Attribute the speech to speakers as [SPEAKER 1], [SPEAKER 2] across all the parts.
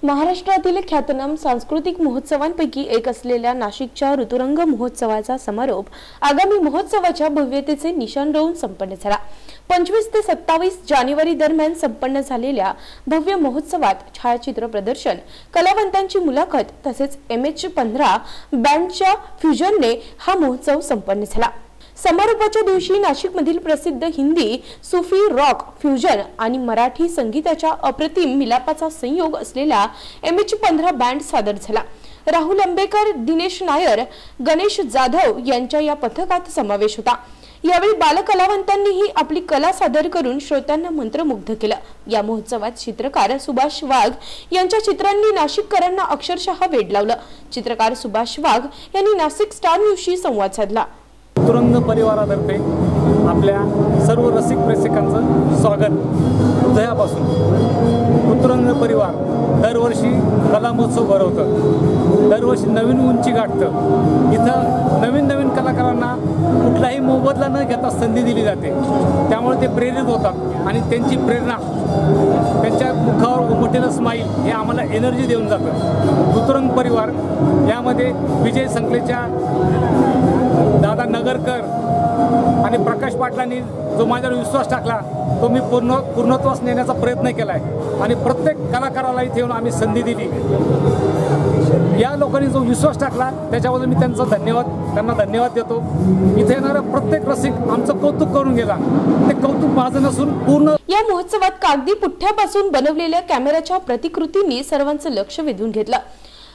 [SPEAKER 1] महाराष्ट्रातील ख्यातनाम सांस्कृतिक महोत्सवांपैकी एक असलेल्या नाशिकच्या ऋतुरंग महोत्सवाचा समारोप आगामी महोत्सवाच्या भव्यतेचे निशाण रोवून संपन्न झाला। 25 ते 27 जानेवारी दरम्यान संपन्न झालेल्या भव्य महोत्सवात छायाचित्र प्रदर्शन, कलावंतांची मुलाखत तसेच MH15 बँडच्या फ्युजनने हा महोत्सव संपन्न झाला। समारोपाच्या दिवशी नाशिकमधील प्रसिद्ध हिंदी, सुफी, रॉक, फ्युजन आणि मराठी संगीताच्या अप्रतिम मिलापाचा संयोग असलेला MH15 बँड सादर झाला। राहुल अंबेकर, दिनेश नायर, गणेश जाधव यांच्या या पथकात समावेश होता। यावेळी बालकलावंतांनीही आपली कला सादर करून श्रोत्यांना मंत्रमुग्ध केलं। या महोत्सवात चित्रकार सुभाष वाघ यांच्या चित्रांनी नाशिककरांना अक्षरशः वेड लावलं। चित्रकार सुभाष वाघ यांनी नाशिक स्टार न्यूजशी संवाद साधला।
[SPEAKER 2] ऋतुरंग परिवारातर्फे आपल्या सर्व रसिक प्रेक्षकांचं स्वागत हृदयापासून। ऋतुरंग परिवार दरवर्षी कला महोत्सव भरवतं, दरवर्षी नवीन उंची गाठतं। इथं नवीन नवीन कलाकारांना कुठलाही मोबदला न घेता संधी दिली जाते, त्यामुळे ते प्रेरित होतात आणि त्यांची प्रेरणा, त्यांच्या मुखावर उमटलेलं स्माईल हे आम्हाला एनर्जी देऊन जातं। ऋतुरंग परिवार यामध्ये विजय संकलेच्या दादा नगरकर आणि प्रकाश पाटलांनी जो माझ्यावर विश्वास टाकला तो मी पूर्णत्वास नेण्याचा प्रयत्न केला आहे आणि प्रत्येक कलाकाराला इथे येऊन आम्ही संधी दिली। या लोकांनी जो विश्वास टाकला त्याच्याबद्दल मी त्यांना धन्यवाद देतो। इथे येणारा प्रत्येक रसिक आमचं कौतुक करून गेला, ते कौतुक माझं नसून पूर्ण।
[SPEAKER 1] या महोत्सवात कागदी पुठ्ठ्यापासून बनवलेल्या कॅमेऱ्याच्या प्रतिकृतींनी सर्वांचं लक्ष वेधून घेतलं।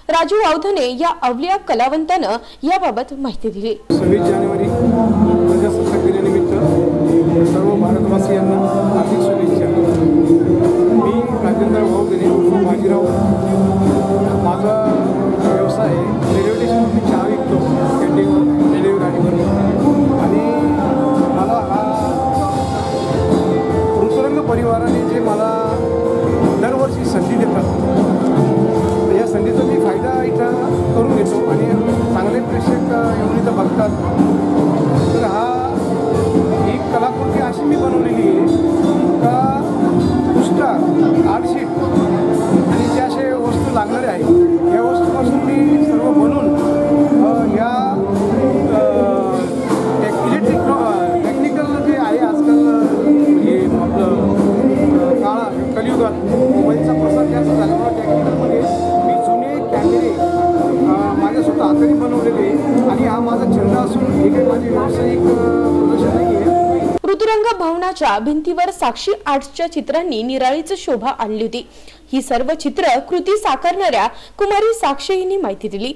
[SPEAKER 1] राजू वावधने या अवलिया कलावंतानं याबाबत माहिती दिली।
[SPEAKER 3] 26 जानेवारी प्रजासत्ताक दिनानिमित्त सर्व भारतवासियांना हार्दिक शुभेच्छा। मी राजेंद्र वावधने बाजीराव, माझा व्यवसाय आहे रेल्वे स्टेशनवरती चहा विकतो, कॅन्टीनवर रेल्वे गाडीवर। आणि मला हा ऋतुरंग परिवाराने जे मला दरवर्षी संधी देतात, या संधीचा मी फायदा इथं करून घेतो आणि चांगले प्रेक्षक येऊन इथं बघतात। तर ही कलाकृती अशी मी बनवलेली आहे का पुष्टा, आर्टशीट आणि जे असे वस्तू लागणारे आहेत या वस्तूपासून मी सर्व बनवून या टेक्निकल जे आहे आजकाल हे आपलं कलियुगात मोबाईलचा प्रसार जास्त झाल्यामुळे टेक्निकलमध्ये माझ्या स्वतः हाताने बनवलेले आणि हा माझा छंद असून हे काही माझे व्यावसायिक प्रदर्शन नाही आहे।
[SPEAKER 1] ऋतुरंग भवनाच्या भिंतीवर साक्षी आर्ट्सच्या चित्रांनी निराळीच शोभा आणली होती। ही सर्व चित्र कृती साकारणाऱ्या कुमारी साक्षी यांनी माहिती दिली।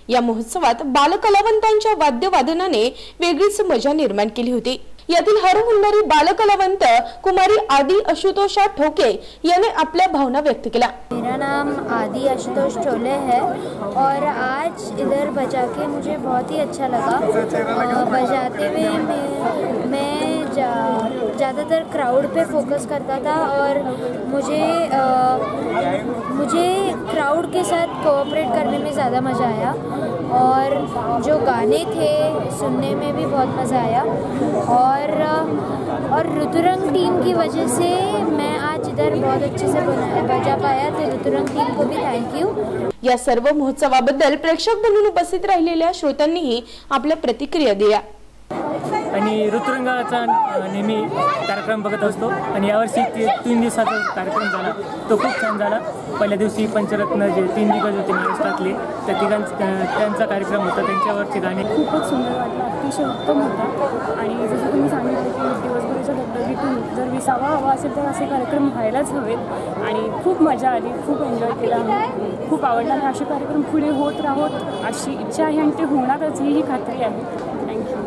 [SPEAKER 1] या महोत्सवात बालकलावंतांच्या वाद्यवादनाने वेगळीच मजा निर्माण केली होती। यातील हरहुन्नरी बालकलावंत कुमारी आदि आशुतोष ठोके याने आपल्या भावना व्यक्त केल्या।
[SPEAKER 4] मेरा नाम आदि आशुतोष ठोले है और आज इधर बजा के मुझे बहुत ही अच्छा लगा। बजाते हुए मैं ज़्यादातर क्राउड पे फोकस करता था और मुझे क्राउड के साथ कोऑपरेट करने में ज़्यादा मज़ा आया और जो गाने थे सुनने में भी बहुत मज़ा आया। और ऋतुरंग टीम की वजह से मैं आज इधर बहुत अच्छे से बजा पाया, तो ऋतुरंग टीम को भी थैंक यू।
[SPEAKER 1] या सर्व महोत्सवाबद्दल प्रेक्षक म्हणून उपस्थित राहिलेल्या श्रोत्यांनीही आपल्या प्रतिक्रिया दिल्या।
[SPEAKER 2] आणि ऋतुरंगाचा नेहमी कार्यक्रम बघत असतो आणि यावर्षी 3 दिवसाचा कार्यक्रम झाला, तो खूप छान झाला। पहिल्या दिवशी पंचरत्न जे 3 दिग्गज होते महाराष्ट्रातले त्यांचा कार्यक्रम होता, त्यांच्यावरचे गाणे
[SPEAKER 5] खूपच सुंदर वाटलं, अतिशय उत्तम होता। आणि जसं तुम्ही सांगितलं की दिवसभराच्या दगदगीतून जर विसावा हवा असेल तर असे कार्यक्रम व्हायलाच हवेत आणि खूप मजा आली, खूप एन्जॉय केला, खूप आवडला आणि असे कार्यक्रम पुढे होत राहोत अशी इच्छा आहे आणि ते होणारच ही खात्री आहे। थँक्यू।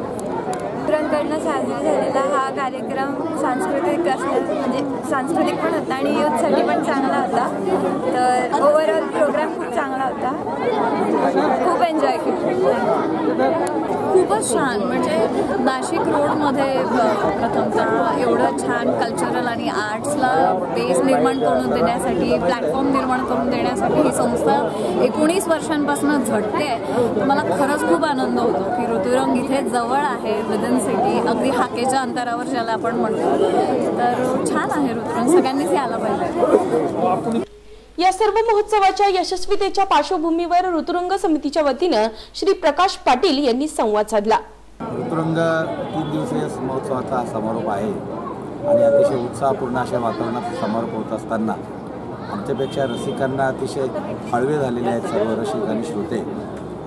[SPEAKER 6] कडनं साजरा झालेला हा कार्यक्रम सांस्कृतिक सांस्कृतिक पण होता आणि यूथसाठी पण चांगला होता। तर ओव्हरऑल प्रोग्राम खूप चांगला होता, खूप एन्जॉय केला। खूपच खूपच छान, म्हणजे नाशिक रोडमध्ये प्रथमतः एवढं छान कल्चरल आणि आर्ट्सला बेस निर्माण करून देण्यासाठी, प्लॅटफॉर्म निर्माण करून देण्यासाठी ही संस्था 19 वर्षांपासून झटते आहे. तर मला खरंच खूप आनंद होतो की ऋतुरंग इथे जवळ आहे, विदन सिटी, अगदी हाकेच्या अंतरावर ज्याला आपण म्हणतो. तर छान आहे ऋतुरंग, सगळ्यांनीच यायला पाहिजे.
[SPEAKER 1] या सर्व महोत्सवाच्या यशस्वीतेच्या पार्श्वभूमीवर ऋतुरंग समितीच्या वतीनं श्री प्रकाश पाटील यांनी संवाद साधला.
[SPEAKER 7] ऋतुरंग 3 दिवसीय महोत्सवाचा समारोप आहे आणि अतिशय उत्साहपूर्ण अशा वातावरणात समारोप होत असताना आमच्यापेक्षा रसिकांना अतिशय हळवे झालेले आहेत सर्व रसिक आणि श्रोते.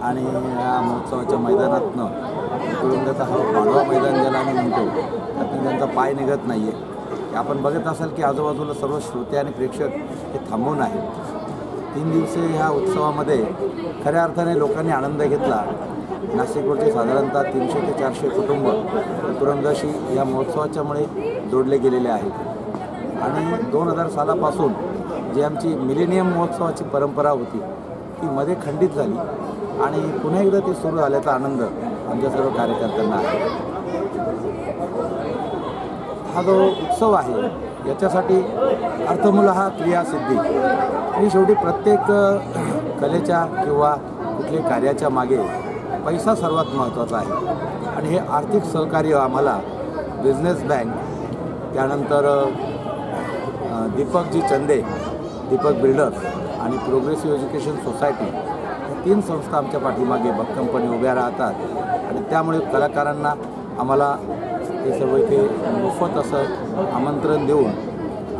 [SPEAKER 7] आणि या महोत्सवाच्या मैदानातनं ऋतुरंगाचा हा पाडवा मैदान ज्याला आम्ही म्हणतो त्यातून त्यांचा पाय निघत नाही आहे. आपण बघत असाल की आजूबाजूला सर्व श्रोते आणि प्रेक्षक हे थांबून आहेत. 3 दिवसीय ह्या उत्सवामध्ये खऱ्या अर्थाने लोकांनी आनंद घेतला. नाशिकवरचे साधारणतः 300 ते 400 कुटुंब ऋतुरंगाशी या महोत्सवाच्यामुळे जोडले गेलेले आहेत. आणि 2000 सालापासून जी आमची मिलेनियम महोत्सवाची परंपरा होती ती मध्ये खंडित झाली आणि पुन्हा एकदा ती सुरू झाल्याचा आनंद आमच्या सर्व कार्यकर्त्यांना आहे. हा जो उत्सव आहे याच्यासाठी अर्थमूल हा क्रियासिद्धी आणि शेवटी प्रत्येक कलेच्या किंवा कुठल्याही कार्याच्या मागे पैसा सर्वात महत्त्वाचा आहे. आणि हे आर्थिक सहकार्य आम्हाला बिझनेस बँक, त्यानंतर दीपकजी चंदे, दीपक बिल्डर्स आणि प्रोग्रेसिव्ह एज्युकेशन सोसायटी या 3 संस्था आमच्या पाठीमागे भक्कमपणे उभ्या राहतात. आणि त्यामुळे कलाकारांना आम्हाला हे सर्व इथे मोफत असं आमंत्रण देऊन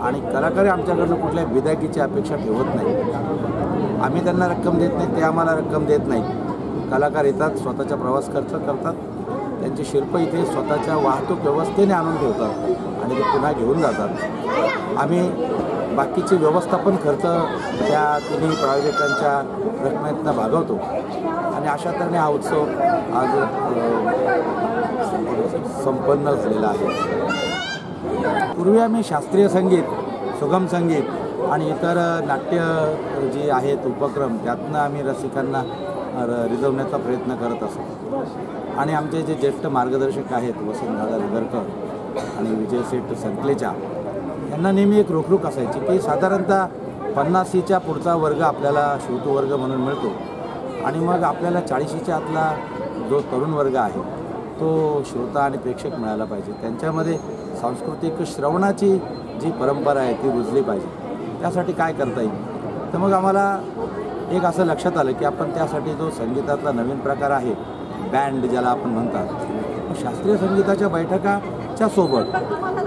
[SPEAKER 7] आणि कलाकार आमच्याकडनं कुठल्या विदायकीची अपेक्षा ठेवत नाही. आम्ही त्यांना रक्कम देत नाही, ते आम्हाला रक्कम देत नाहीत. कलाकार येतात, स्वतःचा प्रवास खर्च करतात, त्यांची शिल्प इथे स्वतःच्या वाहतूक व्यवस्थेने आणून ठेवतात आणि ते पुन्हा घेऊन जातात. आम्ही बाकीचे व्यवस्थापन खर्च त्या तिन्ही प्रायोजकांच्या रकमेतनं भागवतो आणि अशा तऱ्हेने हा उत्सव आज संपन्न झालेला आहे. पूर्वी आम्ही शास्त्रीय संगीत, सुगम संगीत आणि इतर नाट्य जी आहेत उपक्रम त्यातनं आम्ही रसिकांना रिझवण्याचा प्रयत्न करत असतो. आणि आमचे जे ज्येष्ठ मार्गदर्शक आहेत वसंतदादा नगरकर आणि विजय सेठ संकलेचा यांना नेहमी एक रोखरोख असायची की साधारणतः 50च्या पुढचा वर्ग आपल्याला श्रोतू वर्ग म्हणून मिळतो आणि मग आपल्याला 40च्या आतला जो तरुण वर्ग आहे तो श्रोता आणि प्रेक्षक मिळाला पाहिजे. त्यांच्यामध्ये सांस्कृतिक श्रवणाची जी परंपरा आहे ती रुजली पाहिजे. त्यासाठी काय करता येईल तर मग आम्हाला एक असं लक्षात आलं की आपण त्यासाठी जो संगीतातला नवीन प्रकार आहे बँड ज्याला आपण म्हणतात, शास्त्रीय संगीताच्या बैठकाच्या सोबत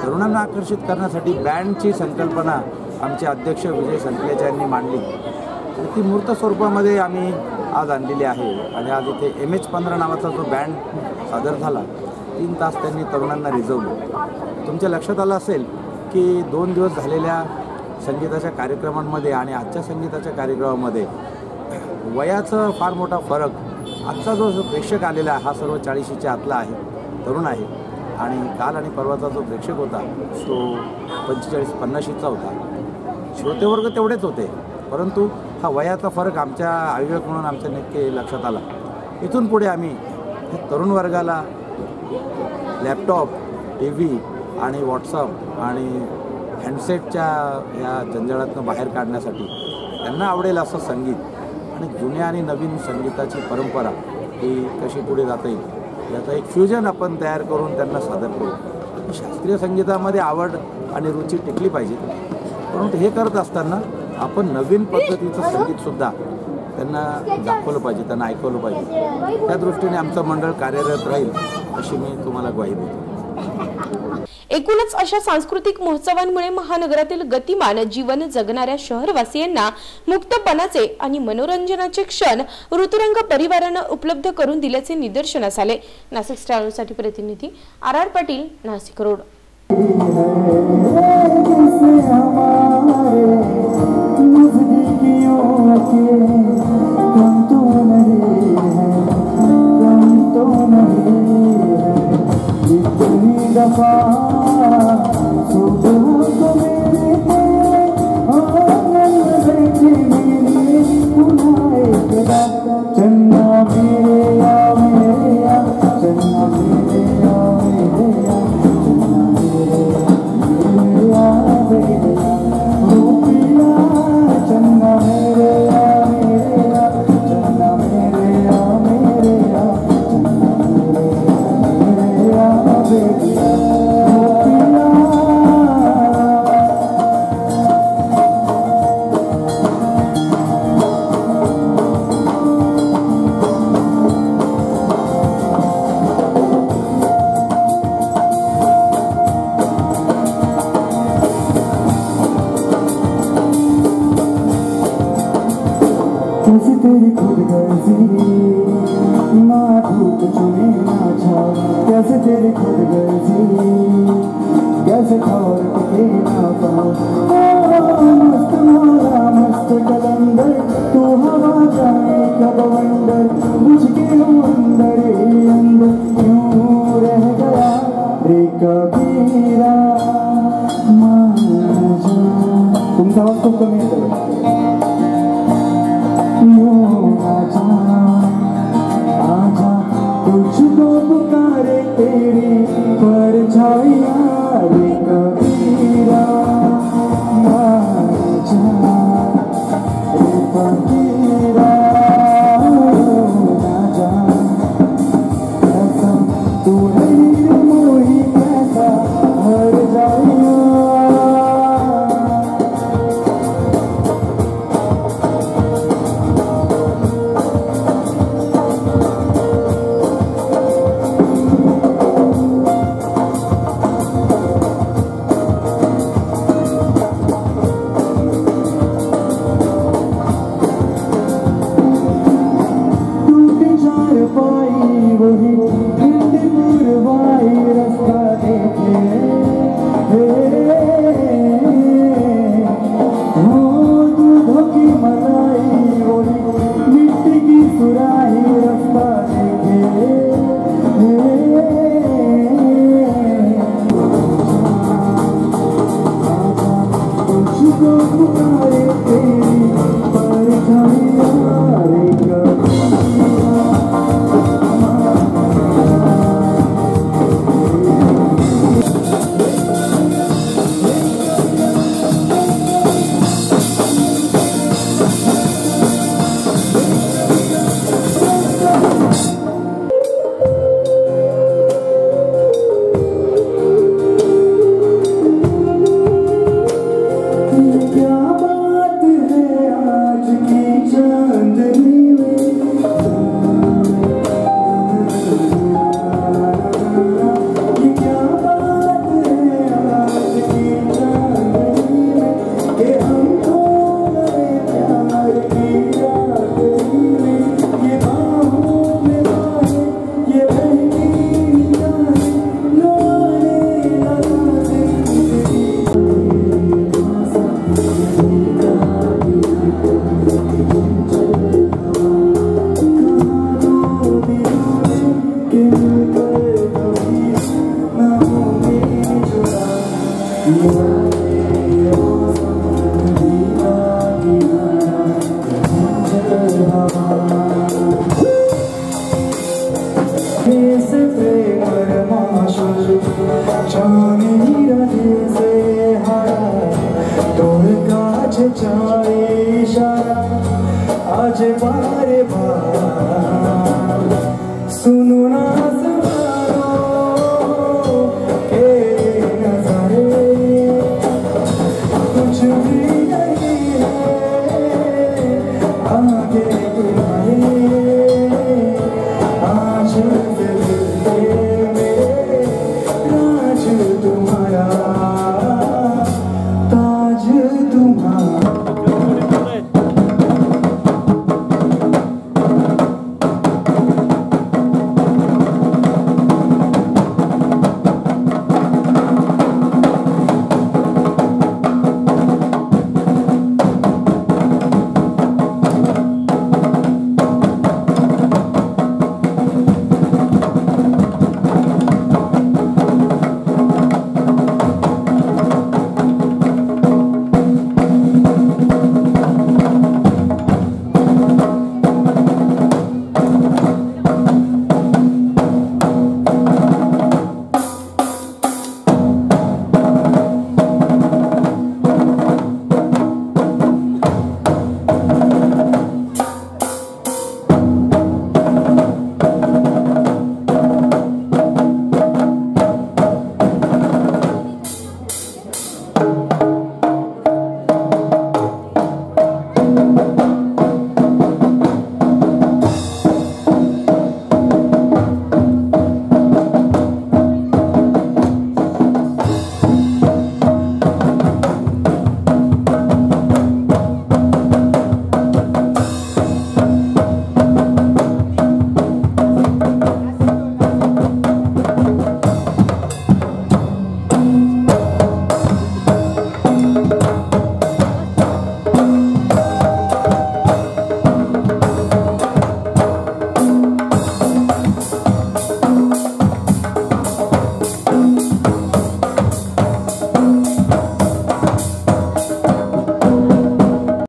[SPEAKER 7] तरुणांना आकर्षित करण्यासाठी बँडची संकल्पना आमचे अध्यक्ष विजय संकलेचा यांनी मांडली आणि ती मूर्त स्वरूपामध्ये आम्ही आज आणलेली आहे. आणि आज इथे MH15 नावाचा जो बँड सादर झाला 3 तास त्यांनी तरुणांना रिझवलं. तुमच्या लक्षात आलं असेल की 2 दिवस झालेल्या संगीताच्या कार्यक्रमांमध्ये आणि आजच्या संगीताच्या कार्यक्रमामध्ये वयाचं फार मोठा फरक. आजचा जो प्रेक्षक आलेला आहे हा सर्व 40च्या आतला आहे, तरुण आहे. आणि काल आणि परवाचा जो प्रेक्षक होता तो 45-50चा होता. श्रोतेवर्ग तेवढेच होते, परंतु हा वयाचा फरक आमच्या आयोजक म्हणून आमच्या नक्की लक्षात आला. इथून पुढे आम्ही तरुण वर्गाला लॅपटॉप, TV आणि व्हॉट्सअप आणि हँडसेटच्या ह्या जंजाळातून बाहेर काढण्यासाठी त्यांना आवडेल असं संगीत आणि जुन्या आणि नवीन संगीताची परंपरा ही कशी पुढे जाता येईल याचा एक फ्युजन आपण तयार करून त्यांना सादर करू. शास्त्रीय संगीतामध्ये आवड आणि रुची टिकली पाहिजे, परंतु हे करत असताना आपण नवीन पद्धतीचं संगीतसुद्धा त्यांना दाखवलं पाहिजे, त्यांना ऐकवलं पाहिजे. त्या दृष्टीने आमचं मंडळ कार्यरत राहील अशी मी तुम्हाला ग्वाही देतो.
[SPEAKER 1] एकूणच अशा सांस्कृतिक महोत्सवांमुळे महानगरातील गतिमान जीवन जगणाऱ्या शहरवासियांना मुक्तपणाचे आणि मनोरंजनाचे क्षण ऋतुरंग परिवारानं उपलब्ध करून दिल्याचे निदर्शनास आले. नाशिक स्टारसाठी प्रतिनिधी RR पाटील, नाशिक रोड.
[SPEAKER 8] चन्ना मेरे या तेरी खुद गर्जी ना धूप चुने ना छाव कैसे तेरी खुद गर्जी कैसे ठोर टिके ना पाओ मस्त मारा मस्त कलंदर तू हवा जाए कब वंडर मुझके अंदर अंदर क्यों रह गया रे कबीरा मान जा तुमचा आवाज खूप कमी येतो आजा तुझको पुकारे तेरी परछाइयाँ रे कबीरा आजा रे फकीरा आजा ऐसा तू नहीं मोही कैसा हर जाइया आज